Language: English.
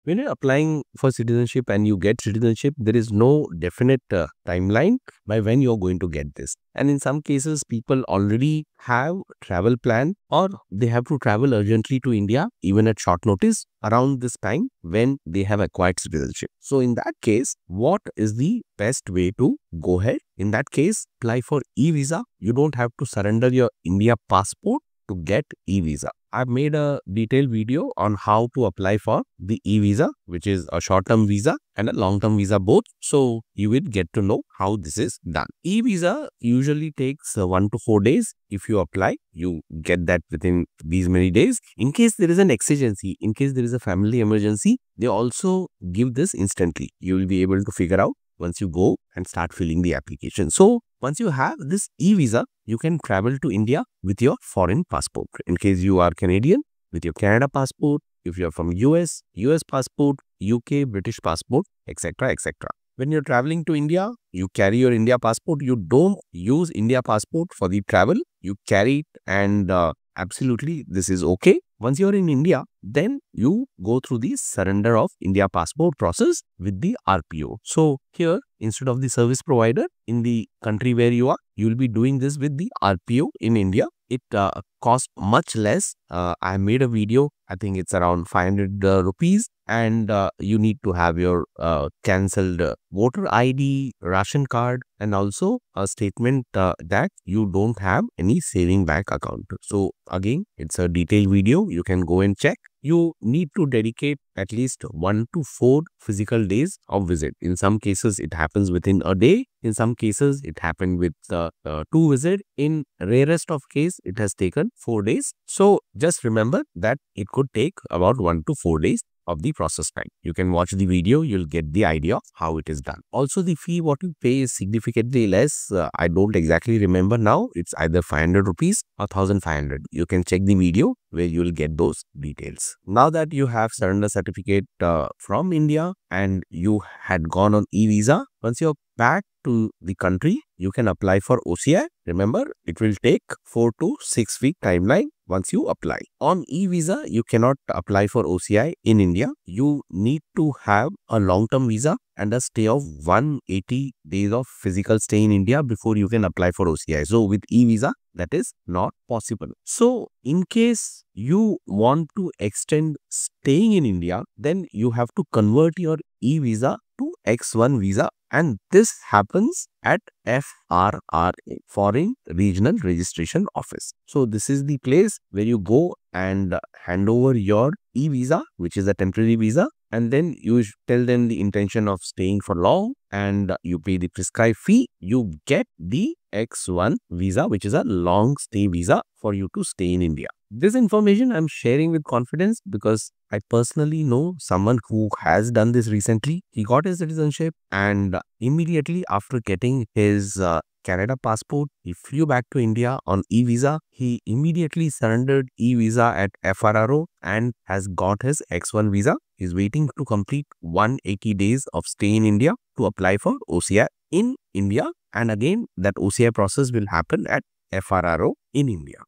When you're applying for citizenship and you get citizenship, there is no definite timeline by when you're going to get this. And in some cases, people already have travel plan or they have to travel urgently to India, even at short notice around this time when they have acquired citizenship. So in that case, what is the best way to go ahead? In that case, apply for e-visa. You don't have to surrender your India passport to get e-visa. I've made a detailed video on how to apply for the e-visa, which is a short-term visa and a long-term visa both. So you will get to know how this is done. E-visa usually takes 1 to 4 days. If you apply, you get that within these many days. In case there is an exigency, in case there is a family emergency, they also give this instantly. You will be able to figure out once you go and start filling the application. So once you have this e-visa, you can travel to India with your foreign passport. In case you are Canadian, with your Canada passport. If you are from US passport, UK, British passport, etc., etc. When you're traveling to India, you carry your India passport. You don't use India passport for the travel. You carry it and absolutely this is okay. Once you're in India, then you go through the surrender of India passport process with the RPO. So here, instead of the service provider in the country where you are, you will be doing this with the RPO in India. It costs much less. I made a video. I think it's around 500 rupees. And you need to have your cancelled voter ID, ration card, and also a statement that you don't have any saving bank account. So again, it's a detailed video. You can go and check. You need to dedicate at least 1 to 4 physical days of visit. In some cases, it happens within a day. In some cases, it happened with 2 visits. In rarest of case, it has taken 4 days. So just remember that it could take about 1 to 4 days of the process time. You can watch the video, you'll get the idea of how it is done. Also, the fee what you pay is significantly less. I don't exactly remember now. It's either 500 rupees or 1500. You can check the video where you will get those details. Now that you have surrender certificate from India and you had gone on e-visa, once you're back to the country, you can apply for OCI. Remember, it will take 4 to 6 week timeline once you apply. On e-visa, you cannot apply for OCI in India. You need to have a long-term visa and a stay of 180 days of physical stay in India before you can apply for OCI. So with e-visa, that is not possible. So in case you want to extend staying in India, then you have to convert your e-visa to X1 visa, and this happens at FRRA, Foreign Regional Registration Office. So this is the place where you go and hand over your e-visa, which is a temporary visa, and then you tell them the intention of staying for long and you pay the prescribed fee. You get the X1 visa, which is a long stay visa for you to stay in India. This information I'm sharing with confidence because I personally know someone who has done this recently. He got his citizenship and immediately after getting his Canada passport, he flew back to India on e-visa. He immediately surrendered e-visa at FRRO and has got his X1 visa. He's waiting to complete 180 days of stay in India to apply for OCI in India. And again, that OCI process will happen at FRRO in India.